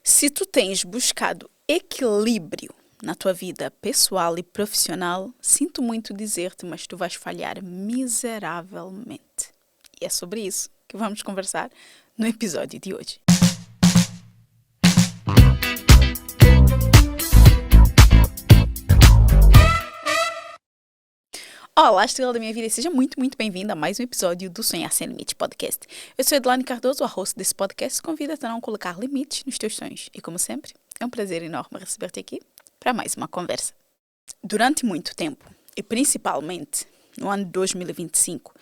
Se tu tens buscado equilíbrio na tua vida pessoal e profissional, sinto muito dizer-te, mas tu vais falhar miseravelmente. E é sobre isso que vamos conversar no episódio de hoje. Olá, estrela da minha vida, e seja muito bem-vinda a mais um episódio do Sonhar Sem Limites podcast. Eu sou Edilane Cardoso, a host desse podcast, convida-te a não colocar limites nos teus sonhos. E como sempre, é um prazer enorme receber-te aqui para mais uma conversa. Durante muito tempo, e principalmente no ano de 2025,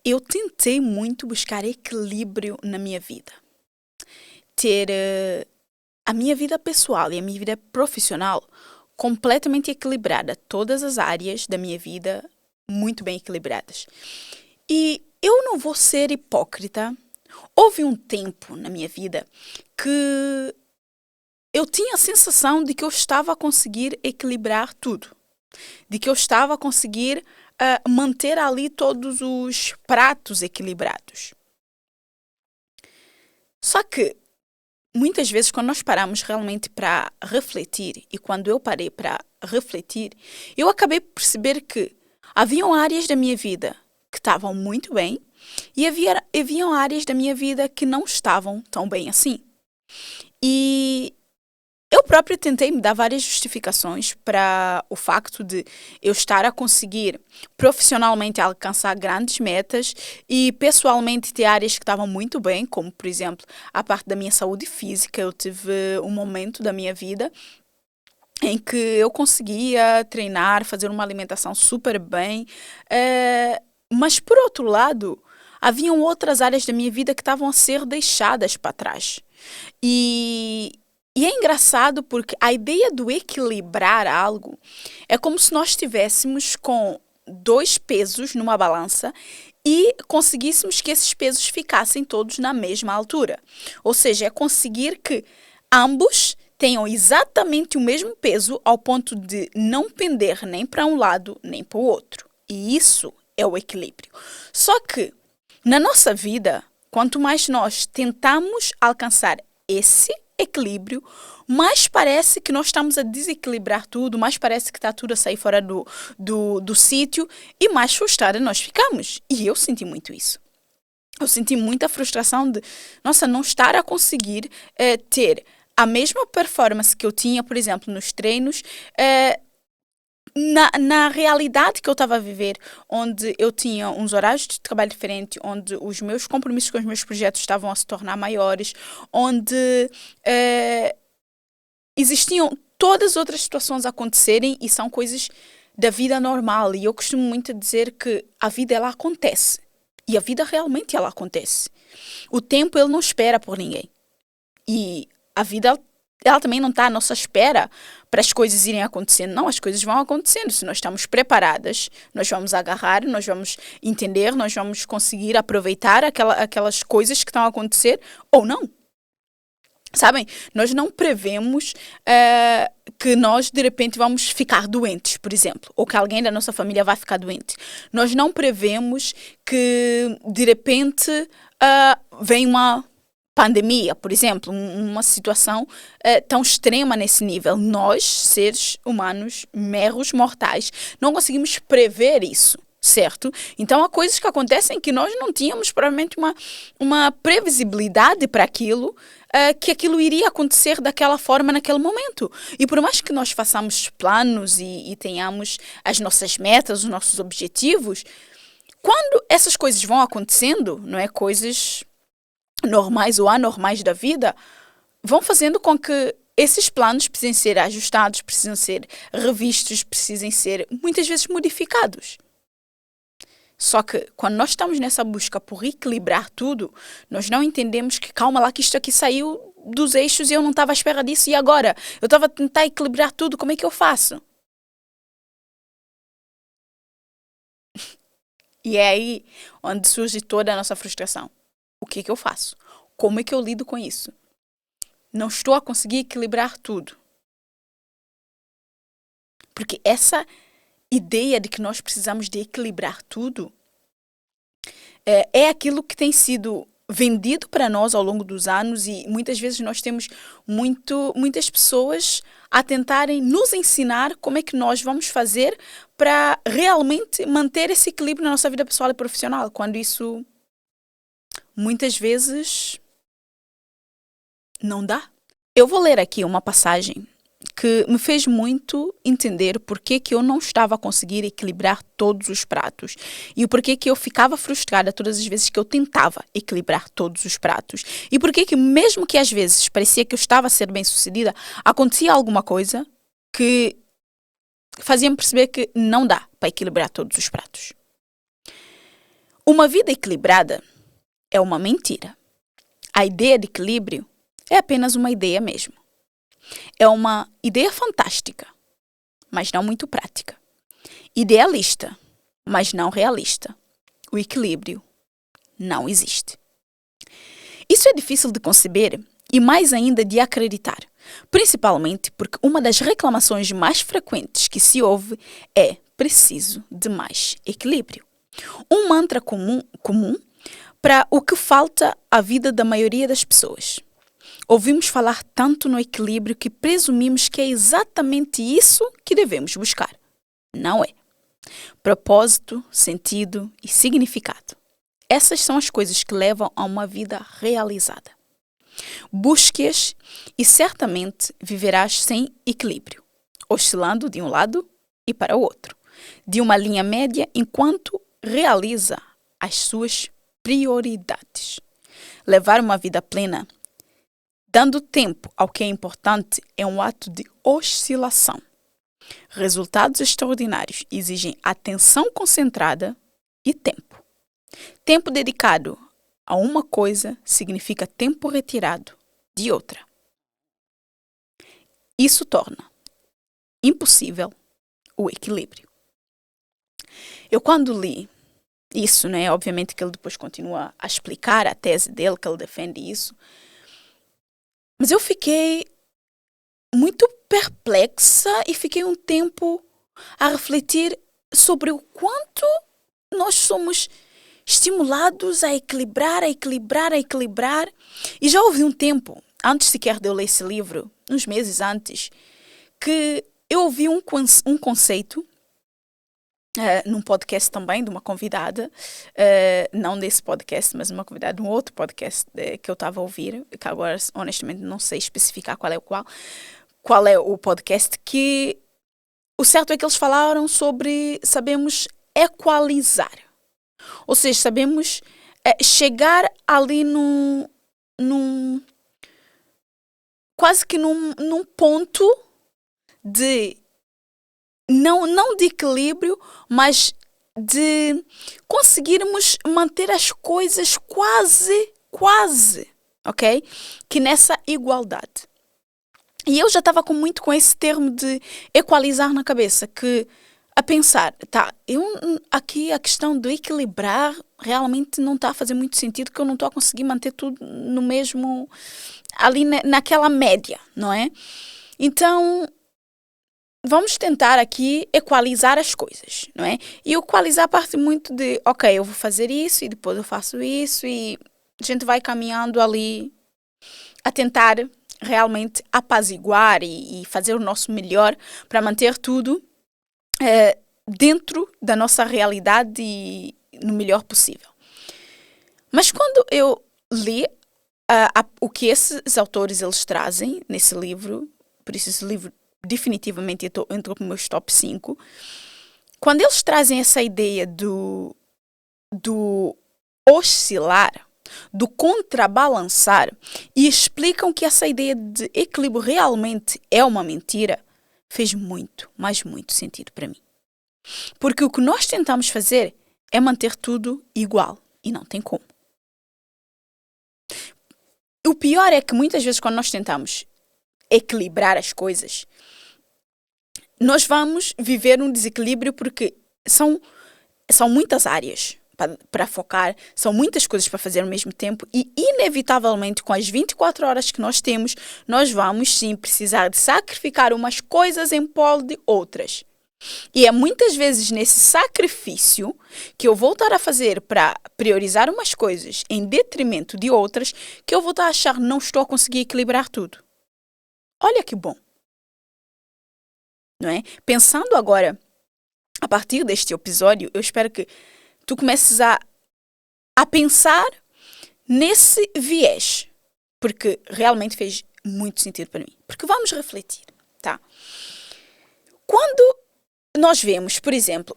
eu tentei muito buscar equilíbrio na minha vida. Ter a minha vida pessoal e a minha vida profissional completamente equilibrada, todas as áreas da minha vida muito bem equilibradas. E eu não vou ser hipócrita. Houve um tempo na minha vida que eu tinha a sensação de que eu estava a conseguir equilibrar tudo. De que eu estava a conseguir manter ali todos os pratos equilibrados. Só que, muitas vezes, quando nós paramos realmente para refletir, e quando eu parei para refletir, eu acabei por perceber que haviam áreas da minha vida que estavam muito bem e haviam áreas da minha vida que não estavam tão bem assim. E eu própria tentei me dar várias justificações para o facto de eu estar a conseguir profissionalmente alcançar grandes metas e pessoalmente ter áreas que estavam muito bem, como, por exemplo, a parte da minha saúde física. Eu tive um momento da minha vida em que eu conseguia treinar, fazer uma alimentação super bem, mas por outro lado, haviam outras áreas da minha vida que estavam a ser deixadas para trás. E é engraçado porque a ideia do equilibrar algo é como se nós estivéssemos com dois pesos numa balança e conseguíssemos que esses pesos ficassem todos na mesma altura. Ou seja, é conseguir que ambos tenham exatamente o mesmo peso ao ponto de não pender nem para um lado nem para o outro. E isso é o equilíbrio. Só que, na nossa vida, quanto mais nós tentamos alcançar esse equilíbrio, mais parece que nós estamos a desequilibrar tudo, mais parece que está tudo a sair fora do sítio e mais frustrada nós ficamos. E eu senti muito isso. Eu senti muita frustração de, não estar a conseguir ter a mesma performance que eu tinha, por exemplo, nos treinos, na realidade que eu estava a viver, onde eu tinha uns horários de trabalho diferentes, onde os meus compromissos com os meus projetos estavam a se tornar maiores, onde existiam todas as outras situações a acontecerem e são coisas da vida normal. E eu costumo muito dizer que a vida, ela acontece. E a vida realmente, ela acontece. O tempo, ele não espera por ninguém. E a vida, ela também não está à nossa espera para as coisas irem acontecendo. Não, as coisas vão acontecendo. Se nós estamos preparadas, nós vamos agarrar, nós vamos entender, nós vamos conseguir aproveitar aquelas coisas que estão a acontecer ou não. Sabem, nós não prevemos que nós, de repente, vamos ficar doentes, por exemplo, ou que alguém da nossa família vai ficar doente. Nós não prevemos que, de repente, vem uma pandemia, por exemplo, uma situação tão extrema nesse nível. Nós, seres humanos, meros mortais, não conseguimos prever isso. Certo? Então, há coisas que acontecem que nós não tínhamos provavelmente uma previsibilidade para aquilo, que aquilo iria acontecer daquela forma naquele momento. E por mais que nós façamos planos e tenhamos as nossas metas, os nossos objetivos, quando essas coisas vão acontecendo, não é, coisas normais ou anormais da vida, vão fazendo com que esses planos precisem ser ajustados, precisam ser revistos, precisem ser muitas vezes modificados. Só que, quando nós estamos nessa busca por equilibrar tudo, nós não entendemos que, calma lá, que isto aqui saiu dos eixos e eu não estava à espera disso, e agora? Eu estava a tentar equilibrar tudo, como é que eu faço? E é aí onde surge toda a nossa frustração. O que é que eu faço? Como é que eu lido com isso? Não estou a conseguir equilibrar tudo. Porque essa ideia de que nós precisamos de equilibrar tudo é aquilo que tem sido vendido para nós ao longo dos anos e muitas vezes nós temos muitas pessoas a tentarem nos ensinar como é que nós vamos fazer para realmente manter esse equilíbrio na nossa vida pessoal e profissional, quando isso muitas vezes não dá. Eu vou ler aqui uma passagem que me fez muito entender porque que eu não estava a conseguir equilibrar todos os pratos e o porquê que eu ficava frustrada todas as vezes que eu tentava equilibrar todos os pratos e porquê que mesmo que às vezes parecia que eu estava a ser bem-sucedida, acontecia alguma coisa que fazia-me perceber que não dá para equilibrar todos os pratos. Uma vida equilibrada é uma mentira. A ideia de equilíbrio é apenas uma ideia mesmo. É uma ideia fantástica, mas não muito prática. Idealista, mas não realista. O equilíbrio não existe. Isso é difícil de conceber e mais ainda de acreditar, principalmente porque uma das reclamações mais frequentes que se ouve é preciso de mais equilíbrio. Um mantra comum para o que falta à vida da maioria das pessoas. Ouvimos falar tanto no equilíbrio que presumimos que é exatamente isso que devemos buscar. Não é. Propósito, sentido e significado. Essas são as coisas que levam a uma vida realizada. Busque-as e certamente viverás sem equilíbrio, oscilando de um lado e para o outro, de uma linha média enquanto realiza as suas prioridades. Levar uma vida plena dando tempo ao que é importante é um ato de oscilação. Resultados extraordinários exigem atenção concentrada e tempo. Tempo dedicado a uma coisa significa tempo retirado de outra. Isso torna impossível o equilíbrio. Eu quando li isso, obviamente que ele depois continua a explicar a tese dele, que ele defende isso, mas eu fiquei muito perplexa e fiquei um tempo a refletir sobre o quanto nós somos estimulados a equilibrar. E já houve um tempo, antes sequer de eu ler esse livro, uns meses antes, que eu ouvi um conceito num podcast também de uma convidada, não desse podcast, mas uma convidada de um outro podcast que eu estava a ouvir, que agora honestamente não sei especificar qual é o podcast, que o certo é que eles falaram sobre sabemos equalizar, ou seja, sabemos chegar ali quase que num ponto de não de equilíbrio, mas de conseguirmos manter as coisas quase, ok? Que nessa igualdade. E eu já estava muito com esse termo de equalizar na cabeça, que a pensar, aqui a questão de equilibrar realmente não está a fazer muito sentido, que eu não estou a conseguir manter tudo no mesmo, ali naquela média, não é? Então, vamos tentar aqui equalizar as coisas, não é? E equalizar parte muito de, ok, eu vou fazer isso e depois eu faço isso e a gente vai caminhando ali a tentar realmente apaziguar e fazer o nosso melhor para manter tudo dentro da nossa realidade e no melhor possível. Mas quando eu li o que esses autores eles trazem nesse livro, por isso esse livro definitivamente entrou para os meus top 5. Quando eles trazem essa ideia do oscilar, do contrabalançar, e explicam que essa ideia de equilíbrio realmente é uma mentira, fez muito, mas muito sentido para mim. Porque o que nós tentamos fazer é manter tudo igual, e não tem como. O pior é que muitas vezes quando nós tentamos equilibrar as coisas, nós vamos viver um desequilíbrio porque são muitas áreas para focar, são muitas coisas para fazer ao mesmo tempo e, inevitavelmente, com as 24 horas que nós temos, nós vamos sim precisar de sacrificar umas coisas em prol de outras. E é muitas vezes nesse sacrifício que eu vou estar a fazer para priorizar umas coisas em detrimento de outras que eu vou estar a achar que não estou a conseguir equilibrar tudo. Olha que bom, não é? Pensando agora, a partir deste episódio, eu espero que tu comeces a pensar nesse viés, porque realmente fez muito sentido para mim. Porque vamos refletir, tá? Quando nós vemos, por exemplo,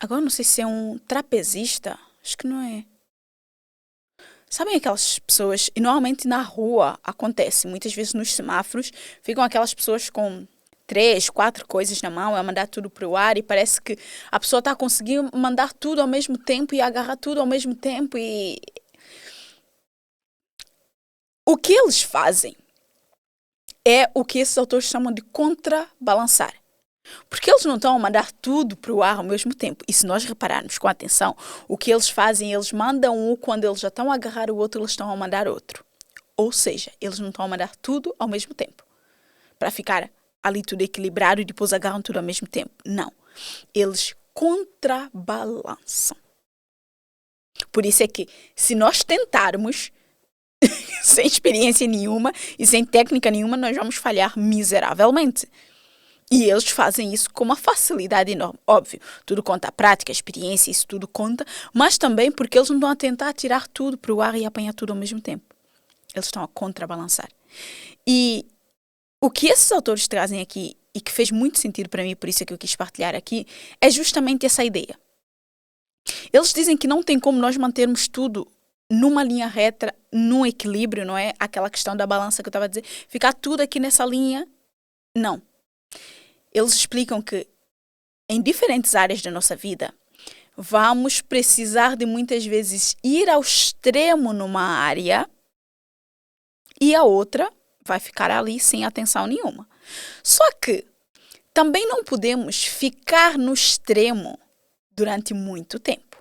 agora não sei se é um trapezista, acho que não é. Sabem aquelas pessoas, e normalmente na rua acontece, muitas vezes nos semáforos, ficam aquelas pessoas com 3, 4 coisas na mão, a mandar tudo para o ar e parece que a pessoa está a conseguir mandar tudo ao mesmo tempo e agarrar tudo ao mesmo tempo e... O que eles fazem é o que esses autores chamam de contrabalançar. Porque eles não estão a mandar tudo para o ar ao mesmo tempo. E se nós repararmos com atenção, o que eles fazem, eles mandam um, quando eles já estão a agarrar o outro, eles estão a mandar outro. Ou seja, eles não estão a mandar tudo ao mesmo tempo. Para ficar ali tudo equilibrado e depois agarram tudo ao mesmo tempo. Não. Eles contrabalançam. Por isso é que, se nós tentarmos, sem experiência nenhuma e sem técnica nenhuma, nós vamos falhar miseravelmente. E eles fazem isso com uma facilidade enorme. Óbvio, tudo conta a prática, a experiência, isso tudo conta, mas também porque eles não estão a tentar tirar tudo para o ar e apanhar tudo ao mesmo tempo. Eles estão a contrabalançar. E o que esses autores trazem aqui, e que fez muito sentido para mim, por isso é que eu quis partilhar aqui, é justamente essa ideia. Eles dizem que não tem como nós mantermos tudo numa linha reta, num equilíbrio, não é? Aquela questão da balança que eu estava a dizer, ficar tudo aqui nessa linha, não. Eles explicam que em diferentes áreas da nossa vida, vamos precisar de muitas vezes ir ao extremo numa área e a outra vai ficar ali sem atenção nenhuma. Só que também não podemos ficar no extremo durante muito tempo.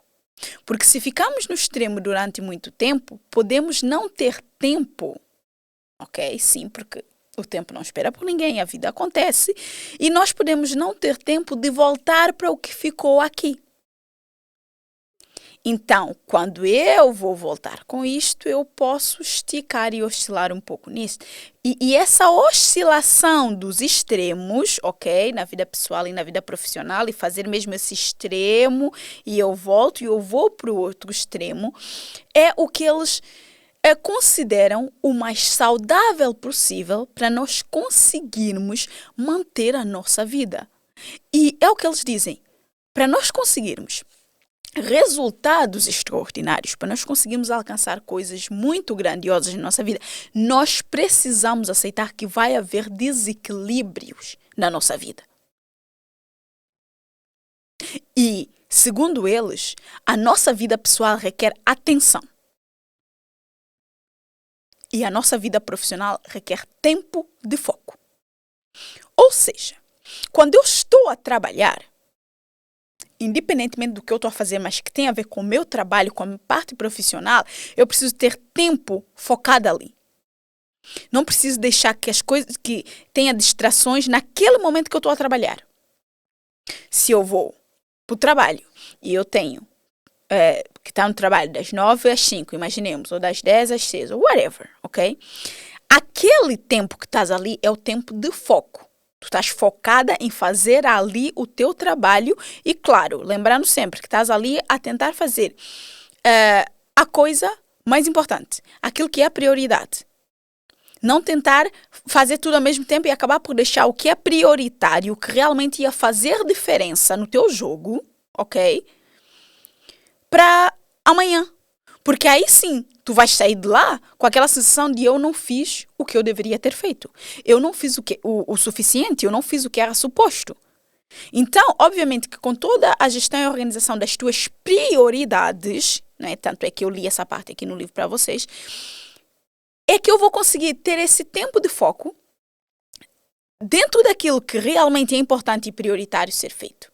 Porque se ficarmos no extremo durante muito tempo, podemos não ter tempo, ok? Sim, porque o tempo não espera por ninguém, a vida acontece. E nós podemos não ter tempo de voltar para o que ficou aqui. Então, quando eu vou voltar com isto, eu posso esticar e oscilar um pouco nisso. E essa oscilação dos extremos, ok? Na vida pessoal e na vida profissional, e fazer mesmo esse extremo, e eu volto e eu vou para o outro extremo, é o que eles consideram o mais saudável possível para nós conseguirmos manter a nossa vida. E é o que eles dizem, para nós conseguirmos resultados extraordinários, para nós conseguirmos alcançar coisas muito grandiosas na nossa vida, nós precisamos aceitar que vai haver desequilíbrios na nossa vida. E, segundo eles, a nossa vida pessoal requer atenção. E a nossa vida profissional requer tempo de foco. Ou seja, quando eu estou a trabalhar, independentemente do que eu estou a fazer, mas que tem a ver com o meu trabalho, com a minha parte profissional, eu preciso ter tempo focado ali. Não preciso deixar que as coisas, que tenha distrações naquele momento que eu estou a trabalhar. Se eu vou para o trabalho e eu tenho que está no trabalho das 9 às 5, imaginemos, ou das 10 às 6, ou whatever, ok? Aquele tempo que estás ali é o tempo de foco. Tu estás focada em fazer ali o teu trabalho e, claro, lembrando sempre que estás ali a tentar fazer a coisa mais importante, aquilo que é a prioridade. Não tentar fazer tudo ao mesmo tempo e acabar por deixar o que é prioritário, o que realmente ia fazer diferença no teu jogo, ok? Para amanhã. Porque aí sim, tu vais sair de lá com aquela sensação de eu não fiz o que eu deveria ter feito. Eu não fiz o suficiente, eu não fiz o que era suposto. Então, obviamente que com toda a gestão e organização das tuas prioridades, né, tanto é que eu li essa parte aqui no livro para vocês, é que eu vou conseguir ter esse tempo de foco dentro daquilo que realmente é importante e prioritário ser feito.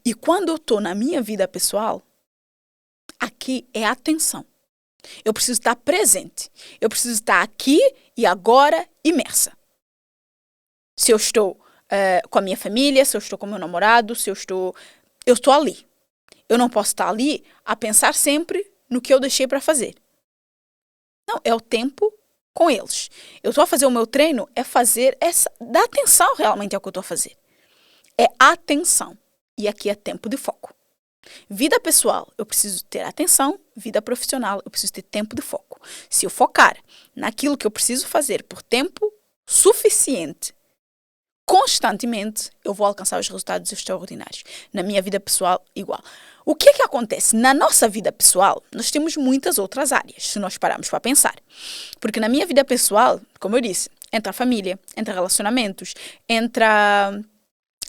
E quando eu estou na minha vida pessoal, aqui é atenção. Eu preciso estar presente. Eu preciso estar aqui e agora imersa. Se eu estou com a minha família, se eu estou com o meu namorado, se eu estou ali. Eu não posso estar ali a pensar sempre no que eu deixei para fazer. Não, é o tempo com eles. Eu estou a fazer o meu treino, dar atenção realmente ao que eu estou a fazer. É atenção. E aqui é tempo de foco. Vida pessoal, eu preciso ter atenção. Vida profissional, eu preciso ter tempo de foco. Se eu focar naquilo que eu preciso fazer por tempo suficiente, constantemente, eu vou alcançar os resultados extraordinários. Na minha vida pessoal, igual. O que é que acontece? Na nossa vida pessoal, nós temos muitas outras áreas, se nós pararmos para pensar. Porque na minha vida pessoal, como eu disse, entra a família, entra relacionamentos, entra,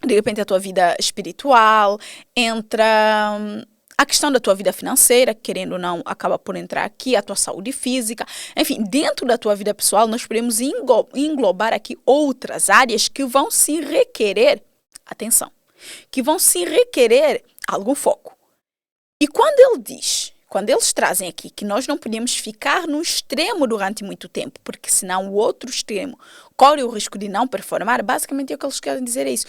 de repente, a tua vida espiritual, entra a questão da tua vida financeira, querendo ou não, acaba por entrar aqui, a tua saúde física. Enfim, dentro da tua vida pessoal, nós podemos englobar aqui outras áreas que vão se requerer atenção, que vão se requerer algum foco. E quando eles trazem aqui que nós não podemos ficar no extremo durante muito tempo, porque senão o outro extremo corre o risco de não performar, basicamente é o que eles querem dizer é isso.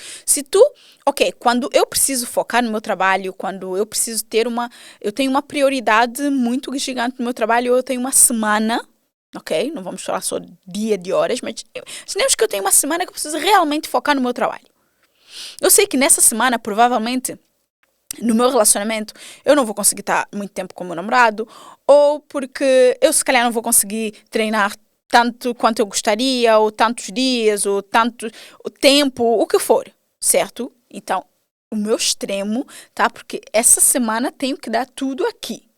Quando eu preciso focar no meu trabalho, quando eu preciso eu tenho uma prioridade muito gigante no meu trabalho, eu tenho uma semana, não vamos falar só dia de horas, mas imaginemos que eu tenho uma semana que eu preciso realmente focar no meu trabalho. Eu sei que nessa semana, provavelmente, no meu relacionamento, eu não vou conseguir estar muito tempo com o meu namorado, ou porque eu se calhar não vou conseguir treinar tanto quanto eu gostaria, ou tantos dias, ou tanto tempo, o que for, certo? Então, o meu extremo, tá? Porque essa semana tenho que dar tudo aqui.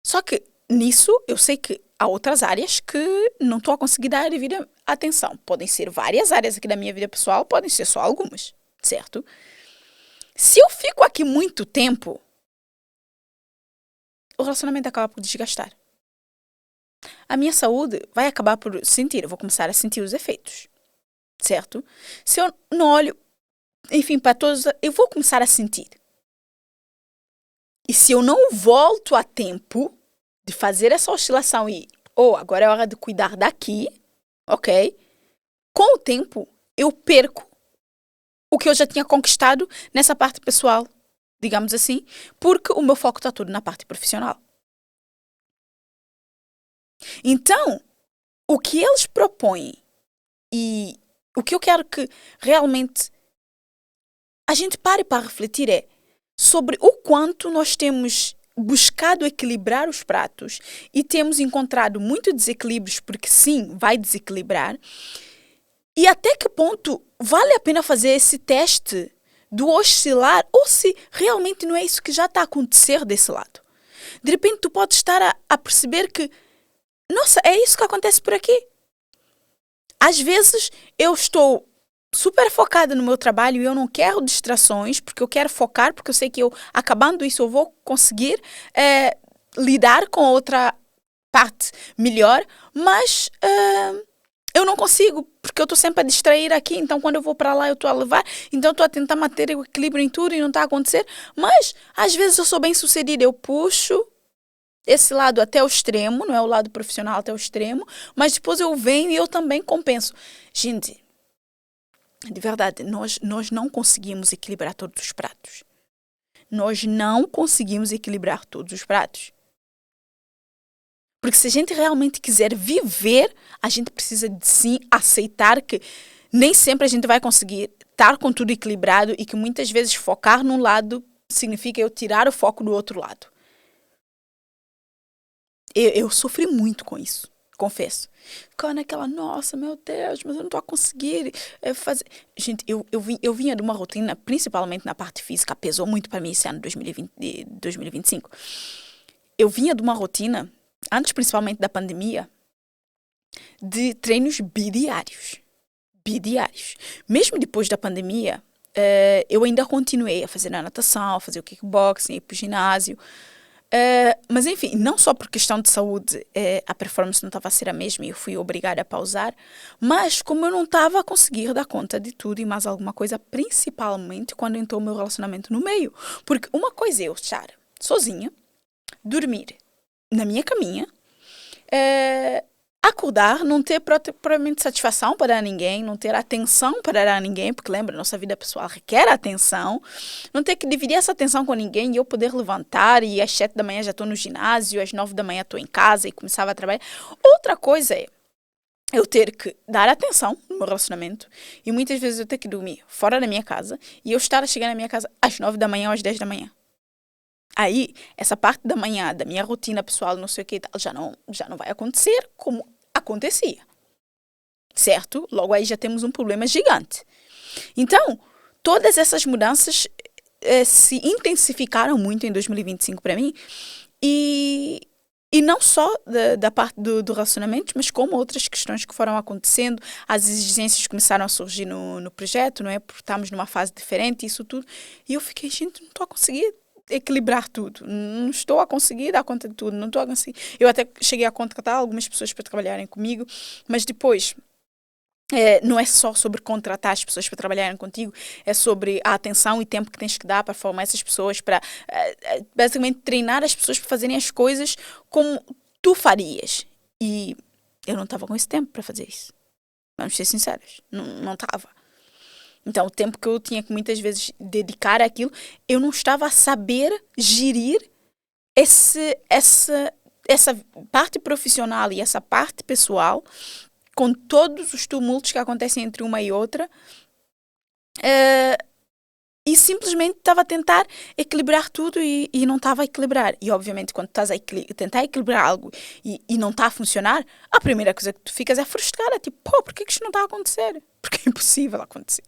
Só que nisso, eu sei que há outras áreas que não estou a conseguir dar a devida atenção. Podem ser várias áreas aqui da minha vida pessoal, podem ser só algumas. Certo? Se eu fico aqui muito tempo, o relacionamento acaba por desgastar. A minha saúde vai acabar por eu vou começar a sentir os efeitos. Certo? Se eu não olho, enfim, para todos, eu vou começar a sentir. E se eu não volto a tempo de fazer essa oscilação agora é hora de cuidar daqui, ok? Com o tempo, eu perco o que eu já tinha conquistado nessa parte pessoal, digamos assim, porque o meu foco está todo na parte profissional. Então, o que eles propõem e o que eu quero que realmente a gente pare para refletir é sobre o quanto nós temos buscado equilibrar os pratos e temos encontrado muito desequilíbrios, porque sim, vai desequilibrar. E até que ponto vale a pena fazer esse teste do oscilar ou se realmente não é isso que já está a acontecer desse lado. De repente tu podes estar a perceber que, nossa, é isso que acontece por aqui. Às vezes eu estou super focada no meu trabalho e eu não quero distrações porque eu quero focar, porque eu sei que acabando isso eu vou conseguir lidar com outra parte melhor, mas eu não consigo, porque eu estou sempre a distrair aqui, então quando eu vou para lá eu estou a levar, então estou a tentar manter o equilíbrio em tudo e não está a acontecer, mas às vezes eu sou bem sucedida, eu puxo esse lado até o extremo, não é o lado profissional até o extremo, mas depois eu venho e eu também compenso. Gente, de verdade, nós não conseguimos equilibrar todos os pratos. Nós não conseguimos equilibrar todos os pratos. Porque se a gente realmente quiser viver, a gente precisa de sim aceitar que nem sempre a gente vai conseguir estar com tudo equilibrado e que muitas vezes focar num lado significa eu tirar o foco do outro lado. Eu sofri muito com isso, confesso. Ficava naquela, nossa, meu Deus, mas eu não estou a conseguir fazer. Gente, eu vinha de uma rotina, principalmente na parte física, pesou muito para mim esse ano de 2025. Eu vinha de uma rotina, antes principalmente da pandemia, de treinos bidiários. Mesmo depois da pandemia, eu ainda continuei a fazer a natação, a fazer o kickboxing, ir para o ginásio. Mas enfim, não só por questão de saúde, a performance não estava a ser a mesma e eu fui obrigada a pausar, mas como eu não estava a conseguir dar conta de tudo e mais alguma coisa, principalmente quando entrou o meu relacionamento no meio. Porque uma coisa é eu estar sozinha, dormir na minha caminha, acordar, não ter propriamente satisfação para dar a ninguém, não ter atenção para dar a ninguém, porque lembra, nossa vida pessoal requer atenção, não ter que dividir essa atenção com ninguém e eu poder levantar e às 7 da manhã já estou no ginásio, às 9 da manhã estou em casa e começava a trabalhar. Outra coisa é eu ter que dar atenção no meu relacionamento e muitas vezes eu ter que dormir fora da minha casa e eu estar a chegar na minha casa às 9 da manhã ou às 10 da manhã. Aí, essa parte da manhã, da minha rotina pessoal, não sei o que e tal, já não vai acontecer como acontecia. Certo? Logo aí já temos um problema gigante. Então, todas essas mudanças se intensificaram muito em 2025 para mim e não só da parte do relacionamento, mas como outras questões que foram acontecendo, as exigências começaram a surgir no projeto, não é? Porque estamos numa fase diferente, isso tudo. E eu fiquei, gente, não estou a conseguir equilibrar tudo. Não estou a conseguir dar conta de tudo. Não estou a conseguir. Eu até cheguei a contratar algumas pessoas para trabalharem comigo, mas depois não é só sobre contratar as pessoas para trabalharem contigo, é sobre a atenção e tempo que tens que dar para formar essas pessoas, para basicamente treinar as pessoas para fazerem as coisas como tu farias. E eu não estava com esse tempo para fazer isso. Vamos ser sinceros. Não estava. Então, o tempo que eu tinha que muitas vezes dedicar àquilo, eu não estava a saber gerir essa parte profissional e essa parte pessoal com todos os tumultos que acontecem entre uma e outra e simplesmente estava a tentar equilibrar tudo e não estava a equilibrar. E, obviamente, quando estás a tentar equilibrar algo e não está a funcionar, a primeira coisa que tu ficas é frustrada. Tipo, por que isto não está a acontecer? Porque é impossível acontecer.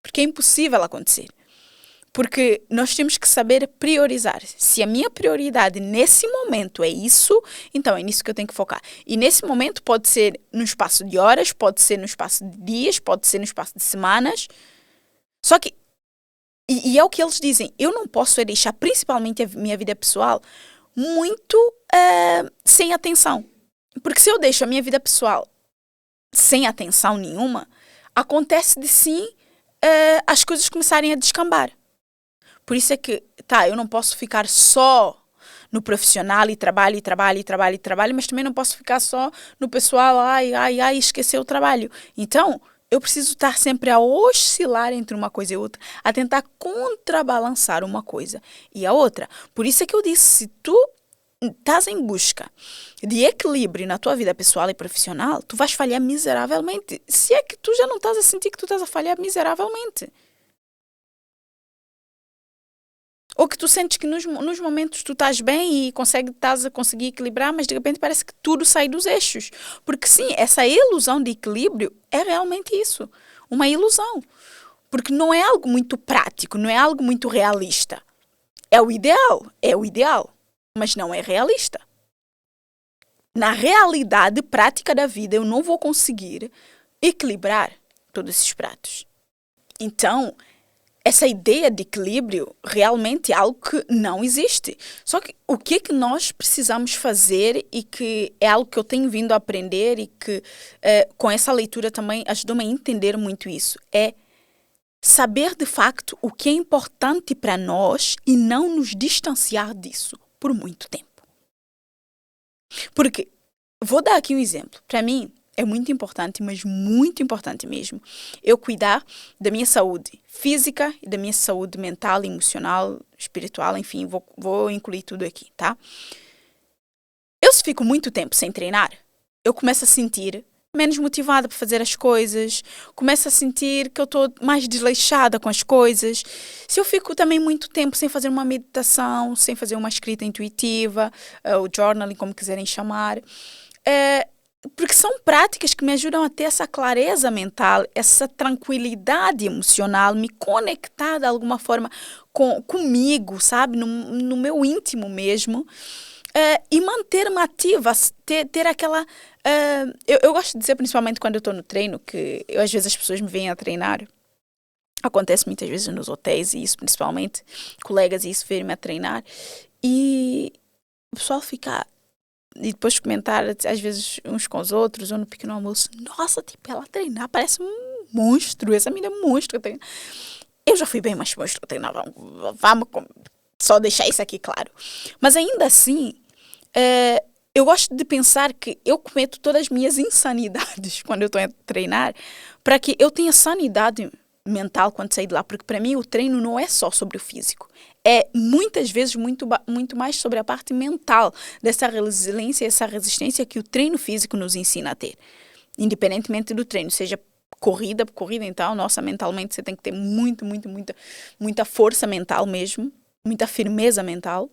Porque é impossível acontecer. Porque nós temos que saber priorizar. Se a minha prioridade nesse momento é isso, então é nisso que eu tenho que focar. E nesse momento pode ser no espaço de horas, pode ser no espaço de dias, pode ser no espaço de semanas. Só que, e é o que eles dizem, eu não posso deixar principalmente a minha vida pessoal muito sem atenção. Porque se eu deixo a minha vida pessoal sem atenção nenhuma, acontece de sim as coisas começarem a descambar. Por isso é que, eu não posso ficar só no profissional e trabalho, mas também não posso ficar só no pessoal, esquecer o trabalho. Então, eu preciso estar sempre a oscilar entre uma coisa e outra, a tentar contrabalançar uma coisa e a outra. Por isso é que eu disse, se tu estás em busca de equilíbrio na tua vida pessoal e profissional, tu vais falhar miseravelmente. Se é que tu já não estás a sentir que tu estás a falhar miseravelmente. Ou que tu sentes que nos momentos tu estás bem e estás a conseguir equilibrar, mas de repente parece que tudo sai dos eixos. Porque sim, essa ilusão de equilíbrio é realmente isso. Uma ilusão. Porque não é algo muito prático, não é algo muito realista. É o ideal, mas não é realista. Na realidade prática da vida, eu não vou conseguir equilibrar todos esses pratos. Então, essa ideia de equilíbrio realmente é algo que não existe. Só que o que é que nós precisamos fazer e que é algo que eu tenho vindo a aprender e que com essa leitura também ajudou-me a entender muito isso, é saber de facto o que é importante para nós e não nos distanciar disso por muito tempo. Porque, vou dar aqui um exemplo. Para mim, é muito importante, mas muito importante mesmo, eu cuidar da minha saúde física e da minha saúde mental, emocional, espiritual, enfim, vou incluir tudo aqui, tá? Eu se fico muito tempo sem treinar, eu começo a sentir menos motivada para fazer as coisas, começo a sentir que eu estou mais desleixada com as coisas. Se eu fico também muito tempo sem fazer uma meditação, sem fazer uma escrita intuitiva, o journaling, como quiserem chamar, porque são práticas que me ajudam a ter essa clareza mental, essa tranquilidade emocional, me conectar de alguma forma comigo, sabe? No meu íntimo mesmo. E manter-me ativa, ter aquela... eu gosto de dizer, principalmente quando eu estou no treino, que às vezes as pessoas me vêm a treinar. Acontece muitas vezes nos hotéis, e isso principalmente, colegas e isso, verem-me a treinar. E o pessoal fica... E depois comentar, às vezes, uns com os outros, ou no pequeno almoço. Nossa, tipo, ela treinar parece um monstro. Essa menina é um monstro. Eu já fui bem mais monstro a treinar. Vamos só deixar isso aqui claro. Mas ainda assim, eu gosto de pensar que eu cometo todas as minhas insanidades quando eu estou a treinar, para que eu tenha sanidade mental quando sair de lá, porque para mim o treino não é só sobre o físico, é muitas vezes muito mais sobre a parte mental dessa resiliência, essa resistência que o treino físico nos ensina a ter, independentemente do treino, seja corrida, então, nossa, mentalmente você tem que ter muita força mental mesmo, muita firmeza mental.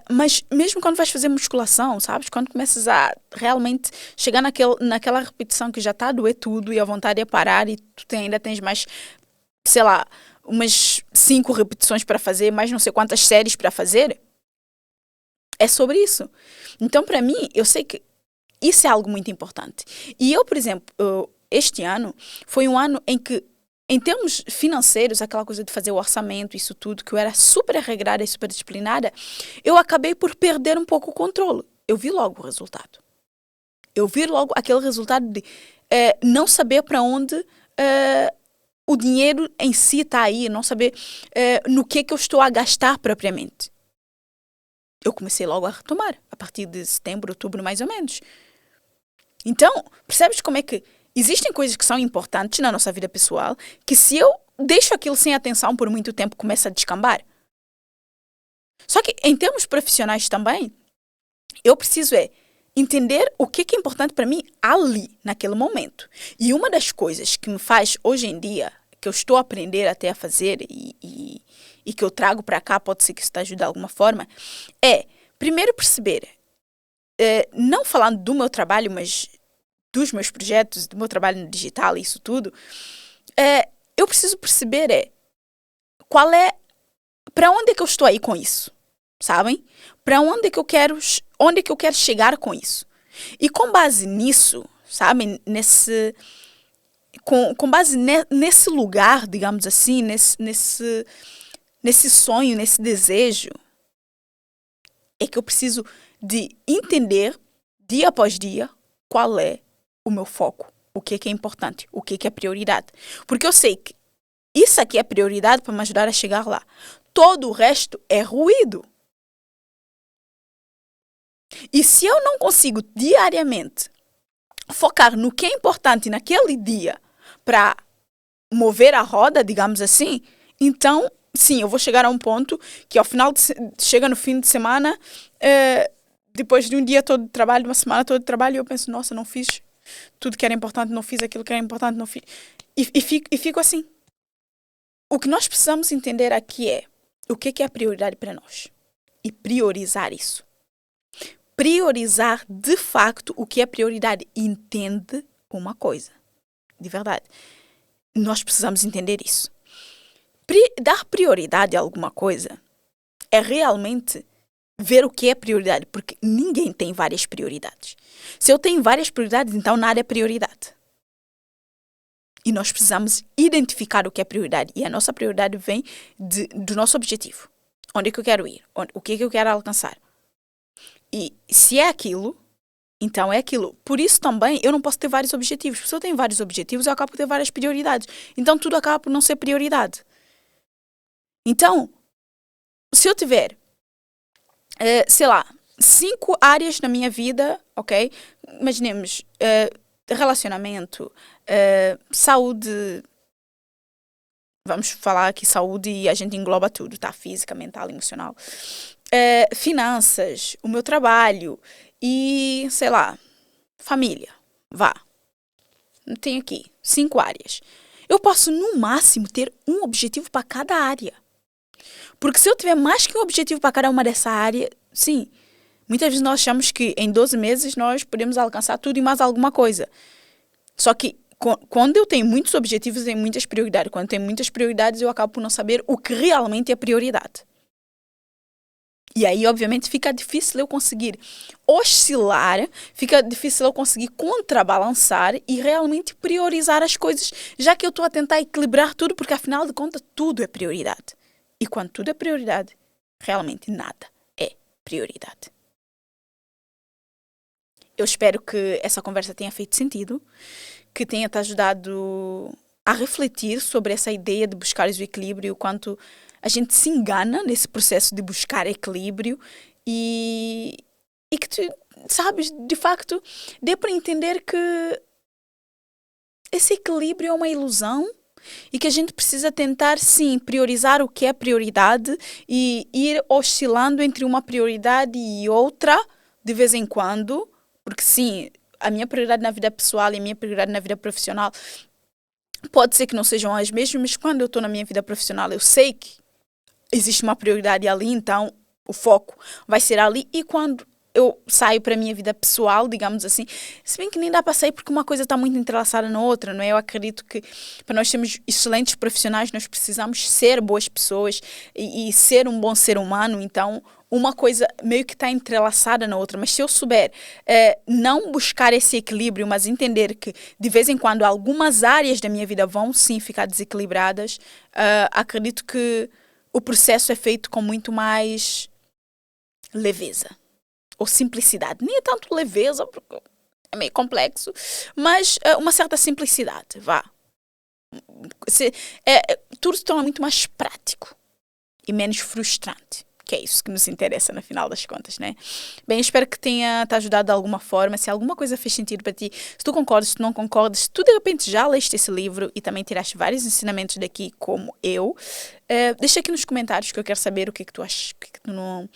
Mas mesmo quando vais fazer musculação, sabes? Quando começas a realmente chegar naquela repetição que já está a doer tudo e a vontade é parar e tu ainda tens mais, sei lá, umas 5 repetições para fazer, mais não sei quantas séries para fazer, é sobre isso. Então, para mim, eu sei que isso é algo muito importante. E eu, por exemplo, este ano foi um ano em que, em termos financeiros, aquela coisa de fazer o orçamento, isso tudo, que eu era super regrada e super disciplinada, eu acabei por perder um pouco o controle. Eu vi logo o resultado. Eu vi logo aquele resultado de não saber para onde o dinheiro em si está aí, não saber no que eu estou a gastar propriamente. Eu comecei logo a retomar, a partir de setembro, outubro, mais ou menos. Então, percebes como é que existem coisas que são importantes na nossa vida pessoal, que se eu deixo aquilo sem atenção por muito tempo, começa a descambar. Só que em termos profissionais também, eu preciso entender o que é importante para mim ali, naquele momento. E uma das coisas que me faz hoje em dia, que eu estou a aprender até a fazer e que eu trago para cá, pode ser que isso te ajude de alguma forma, é primeiro perceber, não falando do meu trabalho, mas dos meus projetos, do meu trabalho no digital e isso tudo, eu preciso perceber para onde é que eu estou aí com isso, sabem? Para onde é que eu quero chegar com isso. E com base nisso, sabem, com base nesse lugar, digamos assim, nesse sonho, nesse desejo, é que eu preciso de entender, dia após dia, qual é o meu foco, o que é importante, o que é prioridade. Porque eu sei que isso aqui é prioridade para me ajudar a chegar lá. Todo o resto é ruído. E se eu não consigo diariamente focar no que é importante naquele dia para mover a roda, digamos assim, então, sim, eu vou chegar a um ponto que ao final chega no fim de semana, depois de um dia todo de trabalho, uma semana toda de trabalho, eu penso, nossa, não fiz tudo que era importante, não fiz aquilo que era importante, não fiz. E fico assim. O que nós precisamos entender aqui é o que é a prioridade para nós. E priorizar isso. Priorizar de facto o que é prioridade. Entende uma coisa. De verdade. Nós precisamos entender isso. Dar prioridade a alguma coisa é realmente ver o que é prioridade, porque ninguém tem várias prioridades. Se eu tenho várias prioridades, então nada é prioridade. E nós precisamos identificar o que é prioridade. E a nossa prioridade vem do nosso objetivo. Onde é que eu quero ir? O que é que eu quero alcançar? E se é aquilo, então é aquilo. Por isso também eu não posso ter vários objetivos. Se eu tenho vários objetivos, eu acabo por ter várias prioridades. Então tudo acaba por não ser prioridade. Então, se eu tiver, sei lá, 5 áreas na minha vida, ok? Imaginemos, relacionamento, saúde, vamos falar aqui saúde e a gente engloba tudo, tá? Física, mental, emocional. Finanças, o meu trabalho e, sei lá, família, vá. Tenho aqui 5 áreas. Eu posso, no máximo, ter um objetivo para cada área. Porque se eu tiver mais que um objetivo para cada uma dessa área, sim, muitas vezes nós achamos que em 12 meses nós podemos alcançar tudo e mais alguma coisa. Só que quando eu tenho muitos objetivos, eu tenho muitas prioridades. Quando eu tenho muitas prioridades, eu acabo por não saber o que realmente é prioridade. E aí, obviamente, fica difícil eu conseguir oscilar, fica difícil eu conseguir contrabalançar e realmente priorizar as coisas, já que eu estou a tentar equilibrar tudo, porque afinal de contas, tudo é prioridade. E quando tudo é prioridade, realmente nada é prioridade. Eu espero que essa conversa tenha feito sentido, que tenha te ajudado a refletir sobre essa ideia de buscar o equilíbrio, o quanto a gente se engana nesse processo de buscar equilíbrio e e que tu, sabes, de facto, dê para entender que esse equilíbrio é uma ilusão e que a gente precisa tentar, sim, priorizar o que é prioridade e ir oscilando entre uma prioridade e outra de vez em quando, porque sim, a minha prioridade na vida pessoal e a minha prioridade na vida profissional pode ser que não sejam as mesmas, mas quando eu estou na minha vida profissional eu sei que existe uma prioridade ali, então o foco vai ser ali. E quando eu saio para a minha vida pessoal, digamos assim, se bem que nem dá para sair porque uma coisa está muito entrelaçada na outra, não é? Eu acredito que para nós sermos excelentes profissionais, nós precisamos ser boas pessoas e ser um bom ser humano, então uma coisa meio que está entrelaçada na outra. Mas se eu souber não buscar esse equilíbrio, mas entender que de vez em quando algumas áreas da minha vida vão sim ficar desequilibradas, acredito que o processo é feito com muito mais leveza ou simplicidade. Nem é tanto leveza, porque é meio complexo, mas uma certa simplicidade, vá. Tudo se torna muito mais prático e menos frustrante. Que é isso que nos interessa no final das contas, né? Bem, espero que tenha te ajudado de alguma forma. Se alguma coisa fez sentido para ti, se tu concordas, se tu não concordas, se tu de repente já leste esse livro e também tiraste vários ensinamentos daqui, como eu, deixa aqui nos comentários que eu quero saber o que é que tu achas, o que é que tu não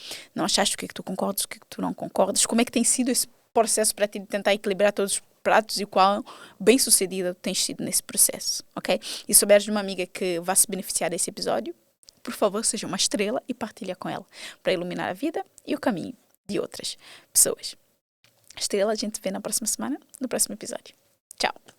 achaste, o que é que tu concordas, o que é que tu não concordas, como é que tem sido esse processo para ti de tentar equilibrar todos os pratos e qual bem-sucedida tens sido nesse processo, ok? E se souberes de uma amiga que vai se beneficiar desse episódio, por favor, seja uma estrela e partilha com ela para iluminar a vida e o caminho de outras pessoas. Estrela, a gente se vê na próxima semana, no próximo episódio. Tchau!